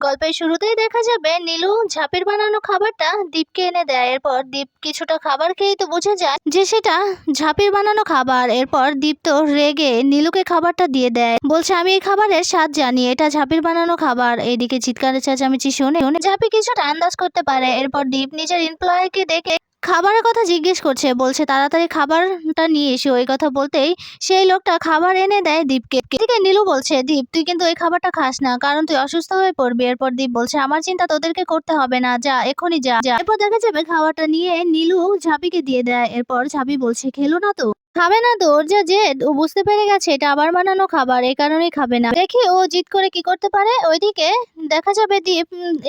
গল্পের শুরুতেই দেখা যাবে নীলু ঝাঁপির বানানো খাবারটা দীপকে এনে দেয়। এরপর দীপ কিছুটা খাবার খেয়েই তো বুঝে যায় যে সেটা ঝাঁপির বানানো খাবার। এরপর দীপ তো রেগে নীলুকে খাবারটা দিয়ে দেয়, বলছে আমি এই খাবারের স্বাদ জানি, এটা ঝাঁপির বানানো খাবার। এইদিকে চিৎকারে চেঁচামেচি শুনে ঝাঁপি কিছুটা আন্দাজ করতে পারে। এরপর দীপ নিজের এমপ্লয়িকে ডেকে খাবারের কথা জিজ্ঞেস করছে, বলছে তাড়াতাড়ি খাবারটা নিয়ে এসো। এই কথা বলতেই সেই লোকটা খাবার এনে দেয় দীপকে। এদিকে নীলু বলছে, দীপ তুই কিন্তু এই খাবারটা খাস না, কারণ তুই অসুস্থ হয়ে পড়বি। এরপর দীপ বলছে আমার চিন্তা তোদেরকে করতে হবে না, যা এখনই যা। এরপর দেখা যাবে খাবারটা নিয়ে নীলু ঝাঁপিকে দিয়ে দেয়। এরপর ঝাঁপি বলছে খেলো না তো, খাবে না তো, ওর যা জেদ, ও বুঝতে পেরে গেছে এটা আবার বানানো খাবার, এই কারণেই খাবে না। দেখি ও জিদ করে কি করতে পারে। ওইদিকে দেখা যাবে দীপ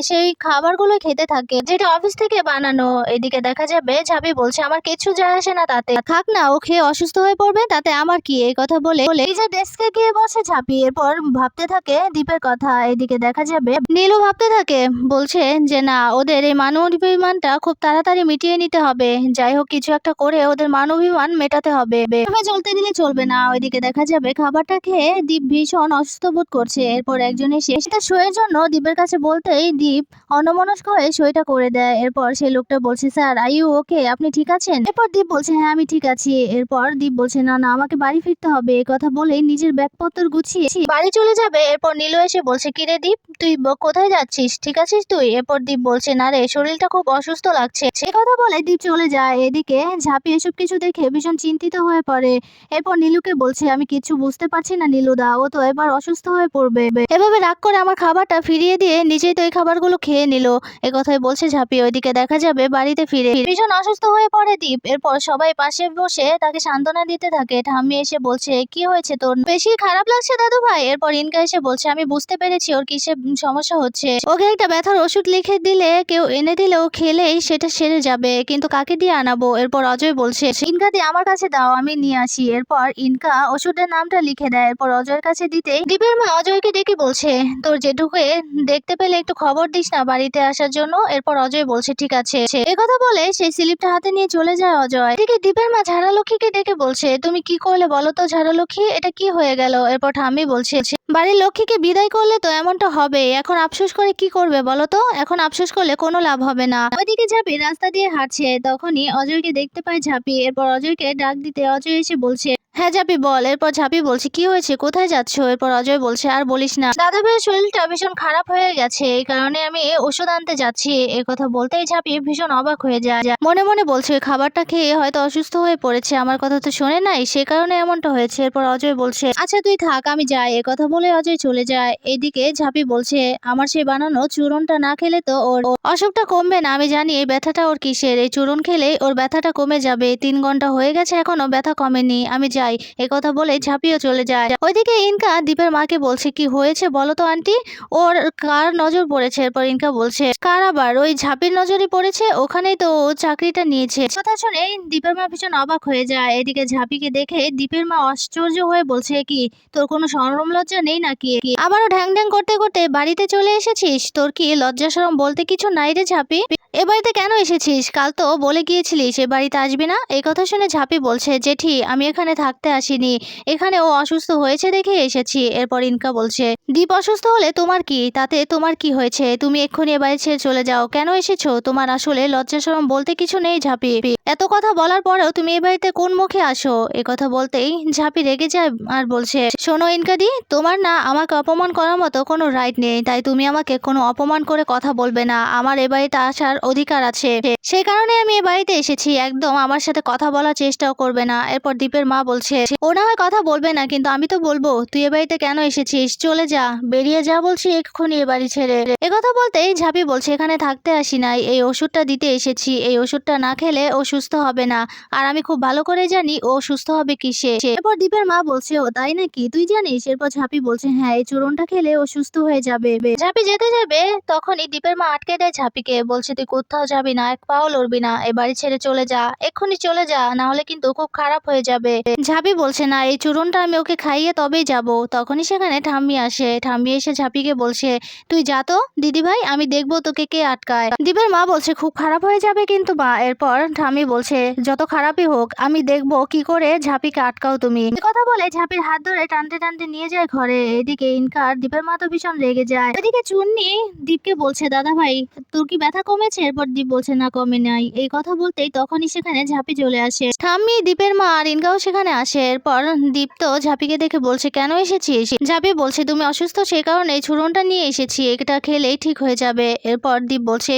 সেই খাবারগুলো খেতে থাকে যেটা অফিস থেকে বানানো। এদিকে দেখা যাবে ঝাঁপি বলছে আমার কিছু যায় আসে না তাতে, থাক না, ও খেয়ে অসুস্থ হয়ে পড়বে, তাতে আমার কি। এই কথা বলে নিজের ডেস্কে গিয়ে বসে ঝাঁপি। এরপর ভাবতে থাকে দীপের কথা। এদিকে দেখা যাবে নীলু ভাবতে থাকে, বলছে যে না, ওদের এই মান অভিমানটা খুব তাড়াতাড়ি মিটিয়ে নিতে হবে। যাই হোক কিছু একটা করে ওদের মান অভিমান মেটাতে হবে, এভাবে চলতে দিলে চলবে না। ওইদিকে দেখা যাবে খাবারটা খেয়ে দীপ ভীষণ অসুস্থ বোধ করছে। এরপর একজন এসে সেটা সইয়ের জন্য দীপের কাছে বলতেই দীপ অন্যমনস্ক হয়ে সইটা করে দেয়। এরপর সেই লোকটা বলছে স্যার আই ইউ ওকে, আপনি ঠিক আছেন? এরপর দীপ বলছে হ্যাঁ আমি ঠিক আছি। এরপর দীপ বলছে না না, আমাকে বাড়ি ফিরতে হবে। এই কথা বলেই নিজের ব্যাগপত্র গুছিয়ে বাড়ি চলে যাবে। এরপর নীলু এসে বলছে কিরে দীপ, তুই কোথায় যাচ্ছিস, ঠিক আছিস তুই? এরপর দীপ বলছে না রে, শরীরটা খুব অসুস্থ লাগছে। এই কথা বলে দীপ চলে যায়। এদিকে ঝাঁপি এসব কিছু দেখে ভীষণ চিন্তিত হয়ে পড়ে। এরপর নীলুকে বলছে আমি কিছু বুঝতে পারছি না নীলুদা, ও তো এবার অসুস্থ হয়ে পড়বে। এভাবে রাগ করে আমার খাবারটা ফিরিয়ে দিয়ে নিজেই তো এই খাবারগুলো খেয়ে নিল। এ কথাই বলছে ঝাঁপি। ওইদিকে দেখা যাবে বাড়িতে ফিরে ভীষণ অসুস্থ হয়ে পড়ে দীপ। এরপর সবাই পাশে বসে তাকে সান্ত্বনা দিতে থাকে। ঠাম্মি এসে বলছে কি হয়েছে তোর, বেশি খারাপ লাগছে দাদু ভাই? এরপর ইনকা এসে বলছে আমি বুঝতে পেরেছি ওর কিসে সমস্যা হচ্ছে, ওকে একটা ব্যথার ওষুধ লিখে দিলে, কেউ এনে দিলে ও খেলেই সেটা সেরে যাবে, কিন্তু কাকে দিয়ে আনাবো? এরপর অজয় বলছে ইনকা দিয়ে আমার কাছে দাও, আমি নিয়ে আসি। এরপর ইনকা ওষুধের নামটা লিখে দেয়। এরপর অজয়ের কাছে দিতেই দীপের মা অজয়কে ডেকে বলছে তোর জেঠুকে দেখতে পেলে একটু খবর দিস না বাড়িতে আসার জন্য। এরপর অজয় বলছে ঠিক আছে। কথা বলে সেই স্লিপটা হাতে নিয়ে চলে যায় অজয়। এদিকে দীপের মা ঝাড়ালক্ষ্মীকে ডেকে বলছে তুমি কি করলে বলো তো ঝাড়ালক্ষ্মী, এটা কি হয়ে গেল? এরপর ঠাম্মি বলছে বাড়ির লক্ষ্মীকে বিদায় করলে তো এমনটা হবে, এখন আফসোস করে কি করবে বলো তো? এখন আফসোস করলে কোনো লাভ হবে না। ওইদিকে ঝাঁপি রাস্তা দিয়ে হাঁটছে, তখনই অজয়কে দেখতে পায় ঝাঁপি। এরপর অজয়কে ডাক দিতে অজয় এসে বলছে হ্যাঁ ঝাঁপি বল। এরপর ঝাঁপি বলছে কি হয়েছে, কোথায় যাচ্ছ? এরপর অজয় বলছে আর বলিস না, দাদা ভাইয়ের শরীরটা ভীষণ খারাপ হয়ে গেছে, এই কারণে আমি ওষুধ আনতে যাচ্ছি। এই কথা বলতেই ঝাঁপি ভীষণ অবাক হয়ে যায়। মনে মনে বলছে ওই খাবারটা খেয়ে হয়তো অসুস্থ হয়ে পড়েছে, আমার কথা তো শোনে নাই, সে কারণে এমনটা হয়েছে। এরপর অজয় বলছে আচ্ছা তুই থাক, আমি যাই। এ কথা বলে অজয় চলে যায়। এদিকে ঝাঁপি বলছে আমার সেই বানানো চূরণটা না খেলে তো ওর অসুখটা কমবে না। আমি জানি এই ব্যথাটা ওর কিসের, এই চূরণ খেলেই ওর ব্যথাটা কমে যাবে। 3 ঘন্টা হয়ে গেছে এখনো ব্যথা কমেনি, আমি যাই। এ কথা বলে ঝাঁপিও চলে যায়। ওইদিকে ইনকা দীপের মাকে বলছে কি হয়েছে বলো তো আন্টি, ওর কার নজর পড়েছে? এরপর ইনকা বলছে কার আবার, ওই ঝাঁপির নজরই পড়েছে, ওখানেই তো ও চাকরিটা নিয়েছে। কথা শুনে দীপের মা ভীষণ অবাক হয়ে যায়। এদিকে ঝাঁপিকে দেখে দীপের মা আশ্চর্য হয়ে বলছে কি তোর কোনো শরম লজ্জা নেই নাকি? আবারও ঢ্যাং ঢ্যাং করতে করতে বাড়িতে চলে এসেছিস, তোর কি লজ্জা শরম বলতে কিছু নাই রে ঝাঁপি? এ বাড়িতে কেন এসেছিস? কাল তো বলে গিয়েছিলিস এ বাড়িতে আসবি না। এই কথা শুনে ঝাঁপি বলছে জেঠি আমি এখানে থাকতে আসিনি, এখানে ও অসুস্থ হয়েছে দেখে এসেছি। এরপর ইনকা বলছে দীপ অসুস্থ হলে তোমার কি, তাতে তোমার কি হয়েছে? তুমি এক্ষুনি এ বাড়ি ছেড়ে চলে যাও। কেন এসেছো? তোমার আসলে লজ্জা শরম বলতে কিছু নেই ঝাঁপি। এত কথা বলার পরেও তুমি এ বাড়িতে কোন মুখে আসো? এ কথা বলতেই ঝাঁপি রেগে যায় আর বলছে শোনো ইনকাদি, তোমার না আমাকে অপমান করার মতো কোনো রাইট নেই, তাই তুমি আমাকে কোনো অপমান করে কথা বলবে না। আমার এ বাড়িতে আসার অধিকার আছে, সেই কারণে আমি এ বাড়িতে এসেছি। একদম আমার সাথে কথা বলার চেষ্টাও করবে না। এরপর দীপের মা বলছে ও না হয় কথা বলবে না, কিন্তু আমি তো বলবো তুই এ বাড়িতে কেন এসেছিস, চলে যা, বেরিয়ে যা বলছি এক্ষুনি এ বাড়ি ছেড়ে। কথা বলতেই ঝাঁপি বলছে এখানে থাকতে আসি নাই, এই ওষুধটা দিতে এসেছি। এই ওষুধটা না খেলে ও সুস্থ হবে না, আর আমি খুব ভালো করে জানি ও সুস্থ হবে কিসে। এরপর দীপের মা বলছে ও তাই নাকি, তুই জানিস? এরপর ঝাঁপি বলছে হ্যাঁ, এই চূরণটা খেলে ও সুস্থ হয়ে যাবে। ঝাঁপি যেতে যাবে তখনই দীপের মা আটকে দেয় ঝাঁপিকে, বলছে তুই কোথাও যাবি না, এক পাও লড়বি না, এ বাড়ি ছেড়ে চলে যা, এক্ষুনি চলে যা, না হলে কিন্তু খুব খারাপ হয়ে যাবে। ঝাঁপি বলছে না, এই চূরণটা আমি ওকে খাইয়ে তবেই যাব। তখনই সেখানে ঠাম্মি আসে। ঠাম্মি এসে ঝাঁপিকে বলছে, তুই যা তো দিদি ভাই, আমি দেখবো তোকে কে আটকায়। দীপের মা বলছে, খুব খারাপ হয়ে যাবে কিন্তু মা। এরপর ঠাম্মি বলছে, যত খারাপই হোক আমি দেখবো কি করে ঝাঁপিকে আটকাও তুমি। কথা বলে ঝাঁপির হাত ধরে টানতে টানতে নিয়ে যায় ঘরে। এদিকে ইনকার দীপের মা তো ভীষণ রেগে যায়। এদিকে চুন্নি দীপকে বলছে, দাদা ভাই তোর কি ব্যথা কমেছে? এরপর দীপ বলছে, না কমে নাই। এই কথা বলতেই তখনই সেখানে ঝাঁপি চলে আসে। ঠাম্মি, দীপের মা আর ইনকাও সেখানে আসে। এরপর দীপ তো ঝাঁপিকে দেখে বলছে, কেন এসেছিস? ঝাঁপি বলছে, তুমি অসুস্থ সেই কারণে চূড়নটা নিয়ে এসেছি, এটা খেলেই ঠিক হয়ে যাবে। এরপর দীপ বলছে,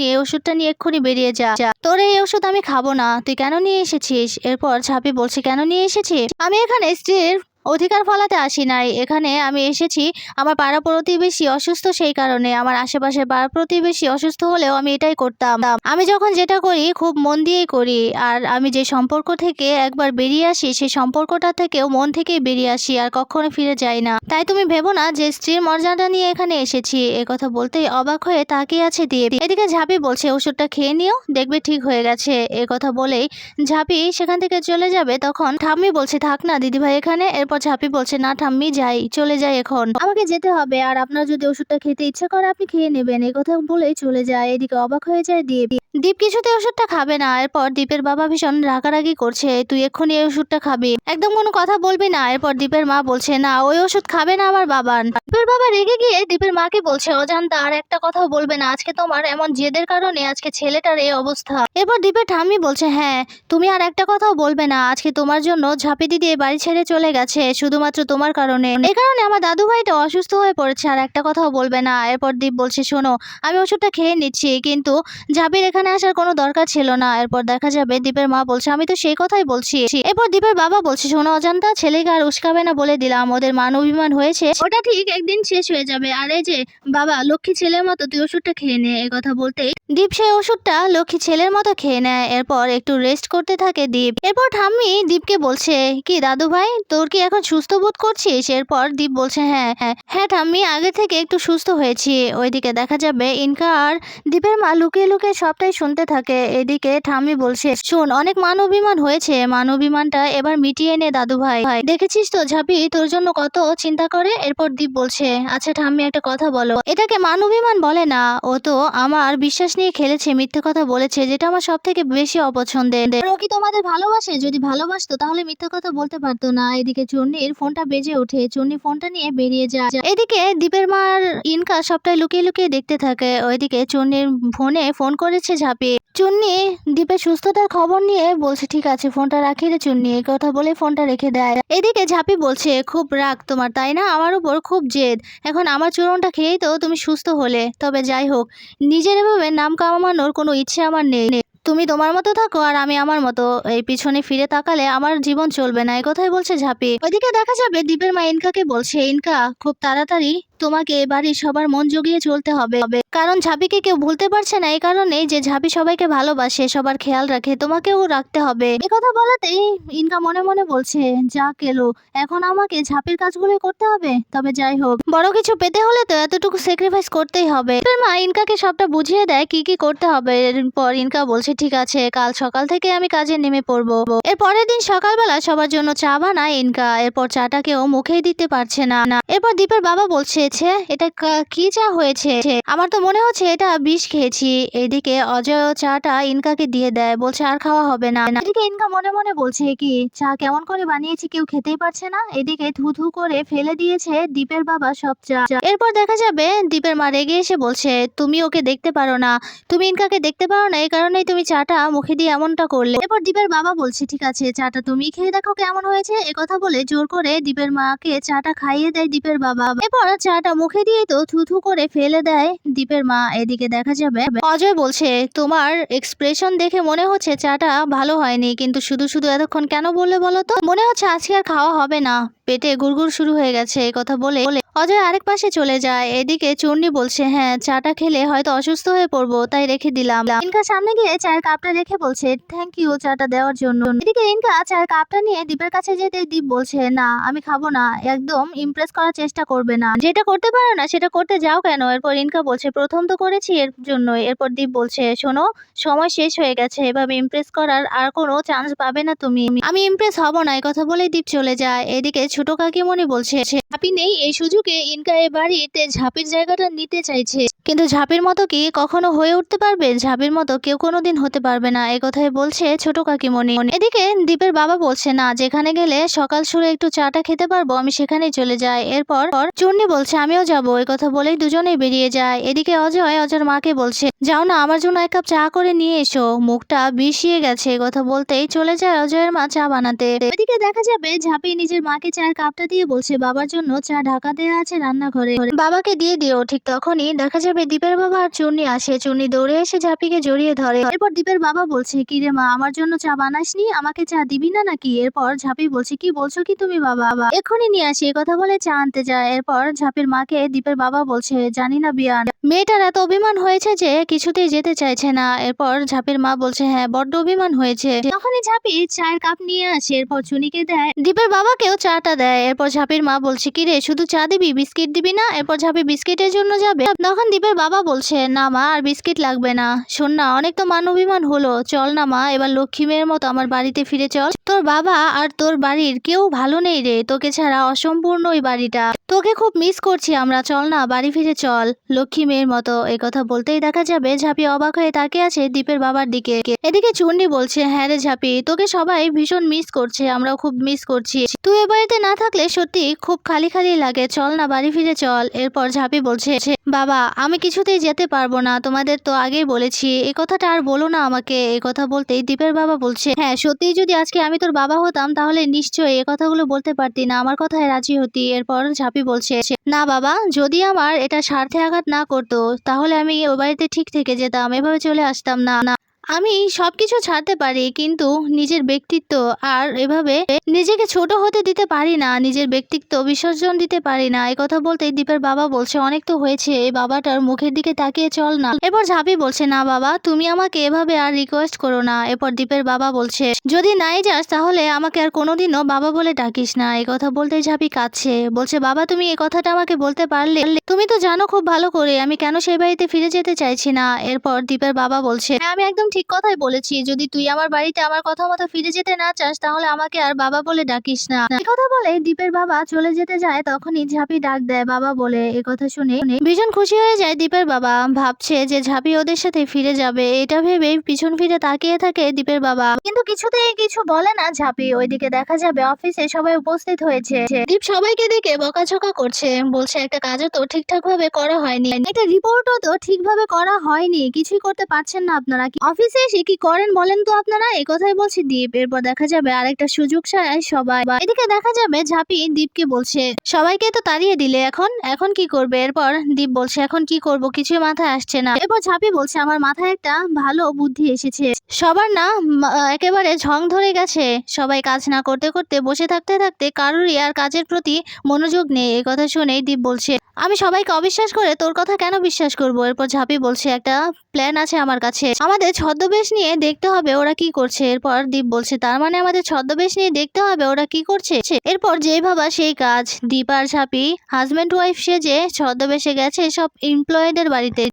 এই ওষুধটা নিয়ে এক্ষুনি বেরিয়ে যা। তোর এই ওষুধ আমি খাবো না, তুই কেন নিয়ে এসেছিস? এরপর ঝাঁপি বলছে, কেন নিয়ে এসেছিস? আমি এখানে স্ত্রীর অধিকার ফলাতে আসি নাই, এখানে আমি এসেছি আমার পাড়া প্রতিবেশী অসুস্থ সেই কারণে। আমার আশেপাশে পাড়া প্রতিবেশী অসুস্থ হলেও আমি এটাই করতাম। আমি যখন যেটা করি খুব মন দিয়েই করি, আর আমি যে সম্পর্ক থেকে একবার বেরিয়ে আসি সেই সম্পর্কটা থেকেও মন থেকেই বেরিয়ে আসি, আর কখনো ফিরে যাই না। তাই তুমি ভেবো না যে স্ত্রীর মর্যাদা নিয়ে এখানে এসেছি। কথা বলতেই অবাক হয়ে তাকিয়ে আছে দীপ। এদিকে ঝাঁপি বলছে, ওষুধটা খেয়ে নিও, দেখবে ঠিক হয়ে গেছে। কথা বলেই ঝাঁপি সেখান থেকে চলে যাবে। তখন ঠাম্মি বলছে, থাক না দিদিভাই এখানে। এরপর ঝাঁপি বলছে, না ঠাম্মি যাই, চলে যাই, এখন আমাকে যেতে হবে, আর আপনার যদি ওষুধটা খেতে ইচ্ছে করে আপনি খেয়ে নেবেন। কথা বলেই চলে যায়। এদিকে অবাক হয়ে যায় দীপ। দীপ কিছুতে ওষুধটা খাবে না। এরপর দীপের বাবা ভীষণ রাগারাগি করছে, তুই এক্ষুনি এই ওষুধটা খাবি, একদম কোনো কথা বলবি না। এরপর দীপের মা বলছে, না ওই ওষুধ খাবে না আমার বাবা। দীপের বাবা রেগে গিয়ে দীপের মাকে বলছে, অজান্তা আর একটা কথাও বলবে না, আজকে তোমার এমন জেদের কারণে আজকে ছেলেটার এই অবস্থা। এরপর দীপের ঠাম্মি বলছে, হ্যাঁ তুমি আর একটা কথাও বলবে না, আজকে তোমার জন্য ঝাঁপি দিদি এই বাড়ি ছেড়ে চলে গেছে শুধুমাত্র তোমার কারণে। এই কারণে আমার দাদু ভাইটা অসুস্থ হয়ে পড়েছে, আর একটা কথাও বলবে না। এরপর দীপ বলছে, শোনো আমি ওষুধটা খেয়ে নিচ্ছি, কিন্তু ঝাঁপির এখানে আসার কোনো দরকার ছিল না। এরপর দেখা যাবে দীপের মা বলছে, আমি তো সেই কথাই বলছি। এরপর দীপের বাবা বলছে, শোনো অজান্তা, ছেলেকে আর উস্কাবে না বলে দিলাম, ওদের মান অভিমান হয়েছে ওটা ঠিক একদিন শেষ হয়ে যাবে। আর এই যে বাবা, লক্ষ্মী ছেলের মতো তুই ওষুধটা খেয়ে নে। কথা বলতেই দীপ সেই ওষুধটা লক্ষ্মী ছেলের মতো খেয়ে নেয়। এরপর একটু রেস্ট করতে থাকে দীপ। এরপর ঠাম্মি দীপকে বলছে, কি দাদু ভাই তোর কি এখন সুস্থ বোধ করছিস? এরপর দীপ বলছে, হ্যাঁ হ্যাঁ হ্যাঁ ঠাম্মি, আগে থেকে একটু সুস্থ হয়েছি। ওইদিকে দেখা যাবে ইনকা আর দীপের মা লুকিয়ে লুকিয়ে সবটাই শুনতে থাকে। এদিকে ঠাম্মি বলছে, শোন অনেক মান অভিমান হয়েছে, মান অভিমানটা এবার মিটিয়ে নে দাদু ভাই। দেখেছিস তো ঝাঁপি তোর জন্য কত চিন্তা করে। এরপর দীপ বলছে, আচ্ছা ঠাম্মি একটা কথা বলো, এটাকে মান অভিমান বলে না, ও তো আমার বিশ্বাস নিয়ে খেলেছে, মিথ্যে কথা বলেছে, যেটা আমার সব থেকে বেশি অপছন্দের। ও কি তোমাদের ভালোবাসে? যদি ভালোবাসতো তাহলে মিথ্যে কথা বলতে পারতো না। এদিকে চুন্নির ফোনটা বেজে ওঠে, চুন্নি ফোনটা নিয়ে বেরিয়ে যায়। এদিকে দীপের মার ইনকা সবটাই লুকিয়ে লুকিয়ে দেখতে থাকে। ওইদিকে চুন্নির ফোনে ফোন করেছে ঝাঁপি। চুন্নি দীপের সুস্থতার খবর নিয়ে বলছে, ঠিক আছে ফোনটা রাখি রে চুন্নি। এই কথা বলে ফোনটা রেখে দেয়। এদিকে ঝাঁপি বলছে, খুব রাগ তোমার তাই না, আমার উপর খুব জেদ। এখন আমার চূড়নটা খেয়েই তো তুমি সুস্থ হলে, তবে যাই হোক নিজের এভাবে নাম কামানোর কোনো ইচ্ছে আমার নেই। তুমি তোমার মতো থাকো আর আমি আমার মতো, এই পিছনে ফিরে তাকালে আমার জীবন চলবে না। এই কথাই বলছে ঝাঁপি। ওইদিকে দেখা যাবে দীপের মা ইনকাকে বলছে, ইনকা খুব তাড়াতাড়ি তোমাকে এ বাড়ির সবার মন জুগিয়ে চলতে হবে, কারণ ঝাঁপিকে কেউ ভুলতে পারছে না। এই কারণে যে ঝাঁপি সবাইকে ভালোবাসে, সবার খেয়াল রাখে, তোমাকেও রাখতে হবে। এই কথা বলাতেই ইনকা মনে মনে বলছে, যা কেলো এখন আমাকে ঝাঁপির কাজগুলো করতে হবে। তবে যাই হোক, বড় কিছু পেতে হলে তো এতটুকু স্যাক্রিফাইস করতেই হবে। দীপের মা ইনকাকে সবটা বুঝিয়ে দেয় কি কি করতে হবে। এরপর ইনকা বলছে, ঠিক আছে কাল সকাল থেকে আমি কাজে নেমে পড়বো। এর পরের দিন সকালবেলা সবার জন্য চা বানায় ইনকা। এরপর চাটা কেউ মুখেই দিতে পারছে না। এরপর দীপের বাবা বলছে, এটা কি চা হয়েছে, আমার তো মনে হচ্ছে এটা বিষ খেয়েছি। এইদিকে অজয় চাটা ইনকাকে দিয়ে দেয়, বলছে আর খাওয়া হবে না। এদিকে ইনকা মনে মনে বলছে, কি চা কেমন করে বানিয়েছি, কেউ খেতেই পারছে না। এদিকে থু থু করে ফেলে দিয়েছে দীপের বাবা সব চা। এরপর দেখা যাবে দীপের মা রেগে এসে বলছে, তুমি ওকে দেখতে পারো না, তুমি ইনকাকে দেখতে পারো না, এই কারণেই তুমি চাটা মুখে দিয়ে এমনটা করলে। এরপর দীপের বাবা বলছে, ঠিক আছে চাটা তুমি খেয়ে দেখো কেমন হয়েছে। কথা বলে জোর করে দীপের মাকে চাটা খাইয়ে দেয় দীপের বাবা। এরপর চাটা মুখে দিয়ে তো থু থু করে ফেলে দেয় দীপের মা। এদিকে দেখা যাবে অজয় বলছে, তোমার এক্সপ্রেশন দেখে মনে হচ্ছে চাটা ভালো হয়নি, কিন্তু শুধু শুধু এতক্ষণ কেন বললে বলো তো? মনে হচ্ছে আজকে আর খাওয়া হবে না, পেটে গুড়গুড় শুরু হয়ে গেছে। এই কথা বলে অজয় আরেক পাশে চলে যায়। এদিকে চূর্ণি বলছে, হ্যাঁ চাটা খেলে হয়তো অসুস্থ হয়ে পড়বো, তাই রেখে দিলাম। ইনকার সামনে গিয়ে চায়ের কাপটা রেখে বলছে, থ্যাংক ইউ চাটা দেওয়ার জন্য। এদিকে ইনকা চায়ের কাপটা নিয়ে দীপের কাছে যেতে দীপ বলছে, না আমি খাবো না, একদম ইমপ্রেস করার চেষ্টা করবে না, যেটা করতে পারো না সেটা করতে যাও কেন। এরপর ইনকা বলছে, প্রথম তো করেছি এর জন্যই। এরপর দীপ বলছে, শোনো সময় শেষ হয়ে গেছে, এভাবে ইমপ্রেস করার আর কোনো চান্স পাবে না তুমি, আমি ইমপ্রেস হব না। এই কথা বলেই দীপ চলে যায়। এদিকে ছোট কাকিমণি বলছে, ঝাঁপি নেই, এই সুযোগে ইনকা এ বাড়িতে ঝাঁপির জায়গাটা নিতে চাইছে, কিন্তু ঝাঁপির মতো কি কখনো হয়ে উঠতে পারবে? ঝাঁপির মতো কেউ কোনোদিন হতে পারবে না, এই কথাই বলছে ছোট কাকিমণি। এদিকে দীপের বাবা বলছে, না যেখানে গেলে সকাল সুরে একটু চাটা খেতে পারবো আমি সেখানেই চলে যাই। এরপর চূর্ণি বলছে, আমিও যাবো, এই কথা বলেই দুজনেই বেরিয়ে যায়। এদিকে অজয় অজয়ের মাকে বলছে, যাও না আমার জন্য এক কাপ চা করে নিয়ে এসো, মুখটা বিষিয়ে গেছে। এই কথা বলতেই চলে যায় অজয়ের মা চা বানাতে। এদিকে দেখা যাবে ঝাঁপি নিজের মাকে চায়ের কাপটা দিয়ে বলছে, বাবার জন্য চা ঢাকা দেওয়া আছে রান্নাঘরে, বাবাকে দিয়ে দিও। ঠিক তখনই দেখা যাবে দীপের বাবা আর চূর্ণি আসে। চূর্ণি দৌড়ে এসে ঝাঁপিকে জড়িয়ে ধরে। এরপর দীপের বাবা বলছে, কি রে মা, আমার জন্য চা বানাসনি, আমাকে চা দিবি না নাকি? এরপর ঝাঁপি বলছে, কি বলছো কি তুমি বাবা, এক্ষুনি নিয়ে আসি, কথা বলে চা আনতে যায়। এরপর ঝাঁপির মাকে দীপের বাবা বলছে, জানি না বিয়ান, মেয়েটার এত অভিমান হয়েছে যে কিছুতেই যেতে চাইছে না। এরপর ঝাঁপির মা বলছে, হ্যাঁ বড্ড অভিমান হয়েছে। তখনই ঝাঁপি চায়ের কাপ নিয়ে আসে, এরপর চুনিকে দেয়, দীপের বাবাকেও চাটা দেয়। এরপর ঝাঁপির মা বলছে, কি রে শুধু চা দিবি, বিস্কিট দিবি না? এরপর ঝাঁপি বিস্কিটের জন্য যাবে, তখন দীপের বাবা বলছে, না মা আর বিস্কিট লাগবে না, শোন না অনেক তো মান অভিমান হলো, চল না মা এবার লক্ষ্মী মেয়ের মতো আমার বাড়িতে ফিরে চল, তোর বাবা আর তোর বাড়ির কেউ ভালো নেই রে, তোকে ছাড়া অসম্পূর্ণ ওই বাড়িটা, তোকে খুব মিস করছি আমরা, চল না বাড়ি ফিরে চল লক্ষ্মী মেয়ের মতো। এই কথা বলতেই দেখা যাবে ঝাঁপি অবাক হয়ে তাকিয়ে আছে দীপের বাবার দিকে। এদিকে চূর্ণি বলছে, হ্যাঁ রে ঝাঁপি, তোকে সবাই ভীষণ মিস করছে, আমরাও খুব মিস করছি, তুই এ বাড়িতে না থাকলে সত্যি খুব খালি খালি লাগে, চল না বাড়ি ফিরে চল। এরপর ঝাঁপি বলছে, বাবা আমি কিছুতেই যেতে পারবো না, তোমাদের তো আগেই বলেছি, এই কথাটা আর বলো না আমাকে। এই কথা বলতেই দীপের বাবা বলছে, হ্যাঁ সত্যিই যদি আজকে আমি তোর বাবা হতাম তাহলে নিশ্চয়ই এই কথাগুলো বলতে পারতি না, আমার কথায় রাজি হতি। এরপর ঝাঁপি বলছে, না বাবা যদি আমার এটা স্বার্থে আঘাত না করতো তাহলে আমি ওই বাড়িতে ঠিক থেকে যেতাম, এভাবে চলে আসতাম না। আমি সবকিছু ছাড়তে পারি কিন্তু নিজের ব্যক্তিত্ব আর এভাবে নিজেকে ছোট হতে দিতে পারি না, নিজের ব্যক্তিত্ব বিসর্জন দিতে পারি না। এই কথা বলতেই দীপের বাবা বলছে, অনেক তো হয়েছে, এই বাবাটার মুখের দিকে তাকিয়ে চল না। এরপর ঝাঁপি বলছে, না বাবা তুমি আমাকে এভাবে আর রিকোয়েস্ট করো না। এরপর দীপের বাবা বলছে, যদি নাই যাস তাহলে আমাকে আর কোনোদিনও বাবা বলে ডাকিস না। এই কথা বলতেই ঝাঁপি কাঁদছে, বলছে, বাবা তুমি এই কথাটা আমাকে বলতে পারলে, তুমি তো জানো খুব ভালো করে আমি কেন সেই বাড়িতে ফিরে যেতে চাইছি না। এরপর দীপের বাবা বলছে, আমি একদম ঠিক কথাই বলেছি, যদি তুই আমার বাড়িতে আমার কথা মতো ফিরে যেতে না চাস তাহলে আমাকে আর বাবা বলে ডাকিস না। এই কথা বলে দীপের বাবা চলে যেতে যায়, তখনই ঝাঁপি ডাক দেয় বাবা বলে। এই কথা শুনে ভীষণ খুশি হয়ে যায় দীপের বাবা, ভাবছে যে ঝাঁপি ওদের সাথে ফিরে যাবে, এটা ভেবে পিছন ফিরে তাকিয়ে থাকে দীপের বাবা, কিন্তু কিছুতেই কিছু বলে না ঝাঁপি। ওইদিকে দেখা যাবে অফিসে সবাই উপস্থিত হয়েছে, দীপ সবাইকে দেখে বকাঝকা করছে, বলছে একটা কাজও তো ঠিকঠাক ভাবে করা হয়নি, একটা রিপোর্টও তো ঠিকভাবে করা হয়নি, কিছুই করতে পারছেন না আপনারা, অফিসে এসে কি করেন বলেন তো আপনারা, এই কথাই বলছে দীপ। এরপর দেখা যাবে আরেকটা সুযোগ ছায় সবাই, এদিকে দেখা যাবে ঝাঁপি দীপকে বলছে, সবাইকে তো তাড়িয়ে দিলে, এখন এখন কি করবে? এরপর দীপ বলছে, এখন কি করব কিছুই মাথায় আসছে না। এরপর ঝাঁপি বলছে, আমার মাথায় একটা ভালো বুদ্ধি এসেছে, সবার না একেবারে ঝং ধরে গেছে, সবাই কাজ না করতে করতে বসে থাকতে থাকতে কারোরই আর কাজের প্রতি মনোযোগ নেই। এই কথা শুনেই দীপ বলছে, আমি সবাইকে অবিশ্বাস করে তোর কথা কেন বিশ্বাস করব? এরপর ঝাঁপি বলছে, একটা প্ল্যান আছে আমার কাছে, আমাদের ছদ্মবেশ নিয়ে দেখতে হবে ওরা কি করছে। এরপর দীপ বলছে, তার মানে আমাদের ছদ্মবেশ নিয়ে দেখতে হবে ওরা কি করছে। এরপর যেই ভাবা সেই কাজ, দীপ আর ঝাঁপি হাজব্যান্ড ওয়াইফ সেজে ছদ্মবেশে গেছে সব এমপ্লয়ীদের বাড়িতে।